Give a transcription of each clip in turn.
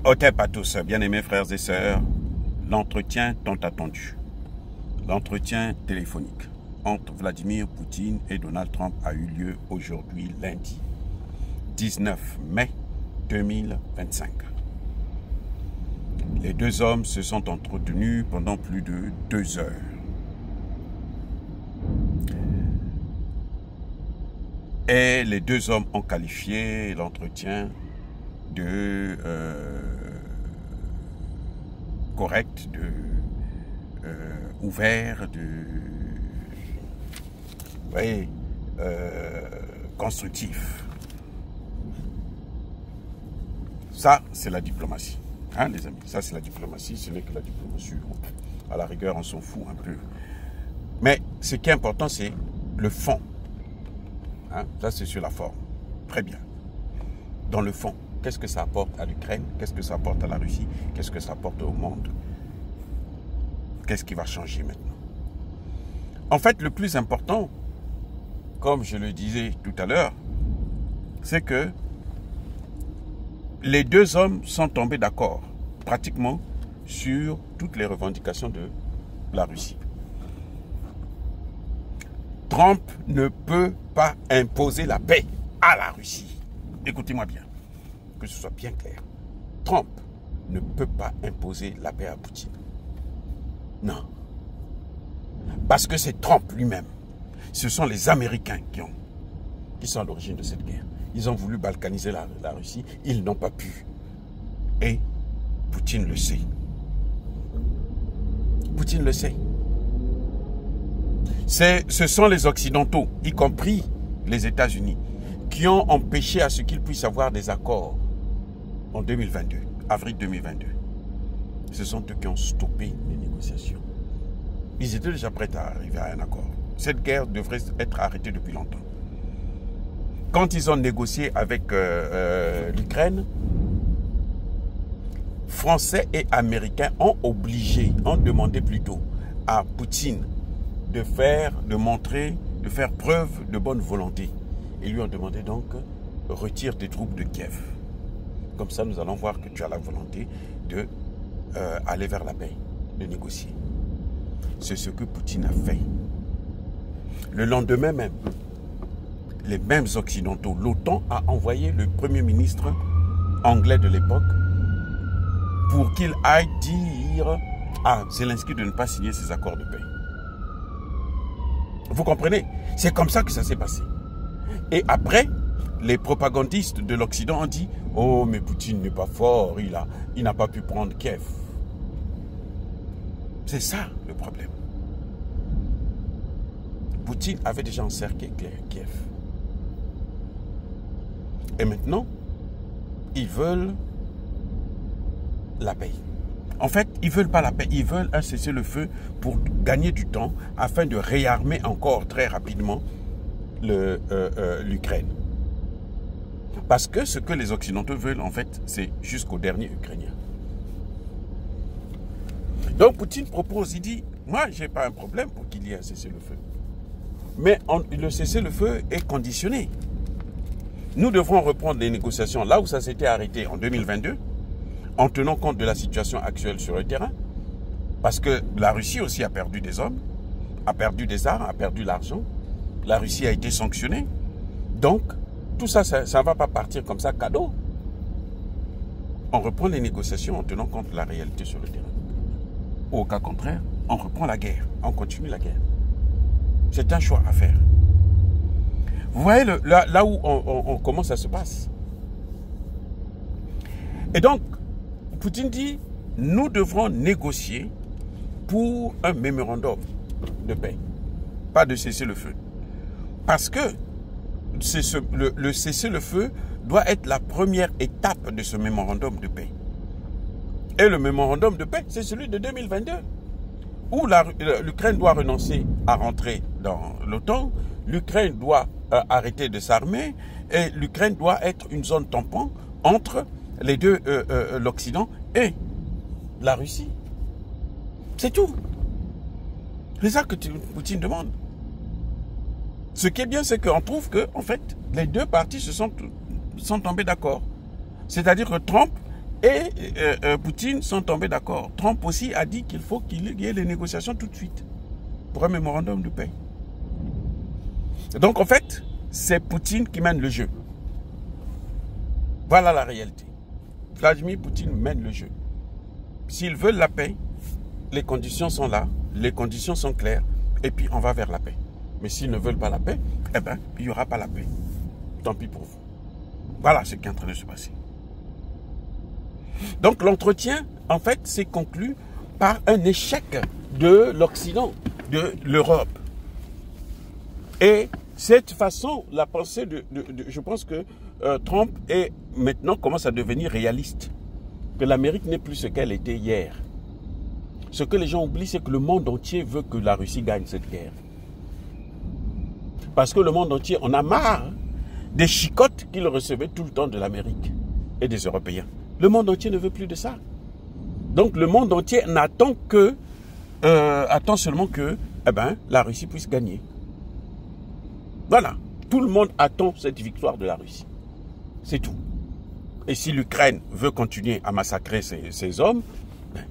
Hotep à tous, bien-aimés frères et sœurs, l'entretien tant attendu, l'entretien téléphonique entre Vladimir Poutine et Donald Trump a eu lieu aujourd'hui lundi 19 mai 2025. Les deux hommes se sont entretenus pendant plus de 2 heures. Et les deux hommes ont qualifié l'entretien de correct, de ouvert, de constructif. Ça, c'est la diplomatie. Hein, les amis, ça c'est la diplomatie, ce n'est que la diplomatie. À la rigueur, on s'en fout un peu. Mais ce qui est important, c'est le fond. Hein, ça, c'est sur la forme. Très bien. Dans le fond, qu'est-ce que ça apporte à l'Ukraine? Qu'est-ce que ça apporte à la Russie? Qu'est-ce que ça apporte au monde? Qu'est-ce qui va changer maintenant? En fait, le plus important, comme je le disais tout à l'heure, c'est que les deux hommes sont tombés d'accord, pratiquement, sur toutes les revendications de la Russie. Trump ne peut pas imposer la paix à la Russie. Écoutez-moi bien, que ce soit bien clair. Trump ne peut pas imposer la paix à Poutine. Non. Parce que c'est Trump lui-même. Ce sont les Américains qui sont à l'origine de cette guerre. Ils ont voulu balkaniser la Russie. Ils n'ont pas pu. Et Poutine le sait. Poutine le sait. Ce sont les Occidentaux, y compris les États-Unis, qui ont empêché à ce qu'ils puissent avoir des accords en 2022, avril 2022. Ce sont eux qui ont stoppé les négociations. Ils étaient déjà prêts à arriver à un accord. Cette guerre devrait être arrêtée depuis longtemps. Quand ils ont négocié avec l'Ukraine, Français et Américains ont demandé plutôt à Poutine de faire preuve de bonne volonté. Ils lui ont demandé donc, retire tes troupes de Kiev. Comme ça, nous allons voir que tu as la volonté d'aller vers la paix, de négocier. C'est ce que Poutine a fait. Le lendemain même, les mêmes Occidentaux, l'OTAN a envoyé le Premier ministre anglais de l'époque pour qu'il aille dire à Zelensky de ne pas signer ces accords de paix. Vous comprenez? C'est comme ça que ça s'est passé. Et après, les propagandistes de l'Occident ont dit « Oh, mais Poutine n'est pas fort, il n'a pas pu prendre Kiev. » C'est ça le problème. Poutine avait déjà encerclé Kiev. Et maintenant, ils veulent la paix. En fait, ils ne veulent pas la paix, ils veulent un cessez-le-feu pour gagner du temps afin de réarmer encore très rapidement l'Ukraine. Parce que ce que les Occidentaux veulent, en fait, c'est jusqu'au dernier Ukrainien. Donc Poutine propose, il dit, moi, je n'ai pas un problème pour qu'il y ait un cessez-le-feu. Mais le cessez-le-feu est conditionné. Nous devrons reprendre les négociations là où ça s'était arrêté en 2022, en tenant compte de la situation actuelle sur le terrain, parce que la Russie aussi a perdu des hommes, a perdu des armes, a perdu l'argent. La Russie a été sanctionnée. Donc, tout ça, ça ne va pas partir comme ça, cadeau. On reprend les négociations en tenant compte de la réalité sur le terrain. Ou au cas contraire, on reprend la guerre, on continue la guerre. C'est un choix à faire. Vous voyez là où comment ça se passe. Et donc, Poutine dit, nous devrons négocier pour un mémorandum de paix, pas de cessez-le-feu. Parce que le cessez-le-feu doit être la première étape de ce mémorandum de paix. Et le mémorandum de paix, c'est celui de 2022, où l'Ukraine doit renoncer à rentrer dans l'OTAN, l'Ukraine doit arrêter de s'armer, et l'Ukraine doit être une zone tampon entre les deux, l'Occident et la Russie. C'est tout. C'est ça que Poutine demande. Ce qui est bien, c'est qu'on trouve que, en fait, les deux parties sont tombés d'accord. C'est-à-dire que Trump Et Poutine sont tombés d'accord. Trump aussi a dit qu'il faut qu'il y ait les négociations tout de suite pour un mémorandum de paix. Donc en fait, c'est Poutine qui mène le jeu. Voilà la réalité. Vladimir Poutine mène le jeu. S'ils veulent la paix, les conditions sont là, les conditions sont claires, et puis on va vers la paix. Mais s'ils ne veulent pas la paix, eh bien, il n'y aura pas la paix. Tant pis pour vous. Voilà ce qui est en train de se passer. Donc l'entretien, en fait, s'est conclu par un échec de l'Occident, de l'Europe. Et cette façon, la pensée je pense que Trump maintenant commence à devenir réaliste. Que l'Amérique n'est plus ce qu'elle était hier. Ce que les gens oublient, c'est que le monde entier veut que la Russie gagne cette guerre. Parce que le monde entier, on a marre des chicottes qu'il recevait tout le temps de l'Amérique et des Européens. Le monde entier ne veut plus de ça. Donc le monde entier n'attend que, attend seulement que la Russie puisse gagner. Voilà. Tout le monde attend cette victoire de la Russie. C'est tout. Et si l'Ukraine veut continuer à massacrer ses hommes,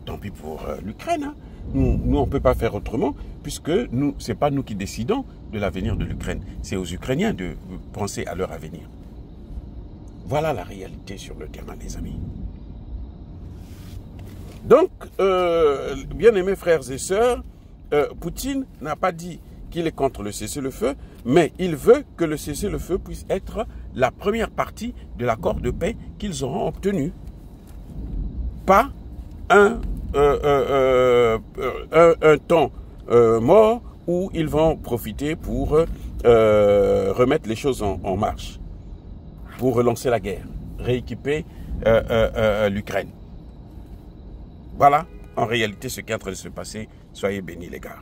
tant pis pour l'Ukraine. Hein. Nous, on ne peut pas faire autrement, puisque ce n'est pas nous qui décidons de l'avenir de l'Ukraine. C'est aux Ukrainiens de penser à leur avenir. Voilà la réalité sur le terrain, les amis. Donc, bien-aimés frères et sœurs, Poutine n'a pas dit qu'il est contre le cessez-le-feu, mais il veut que le cessez-le-feu puisse être la première partie de l'accord de paix qu'ils auront obtenu. Pas un temps mort où ils vont profiter pour remettre les choses en marche, pour relancer la guerre, rééquiper l'Ukraine. Voilà, en réalité, ce qui est en train de se passer. Soyez bénis, les gars.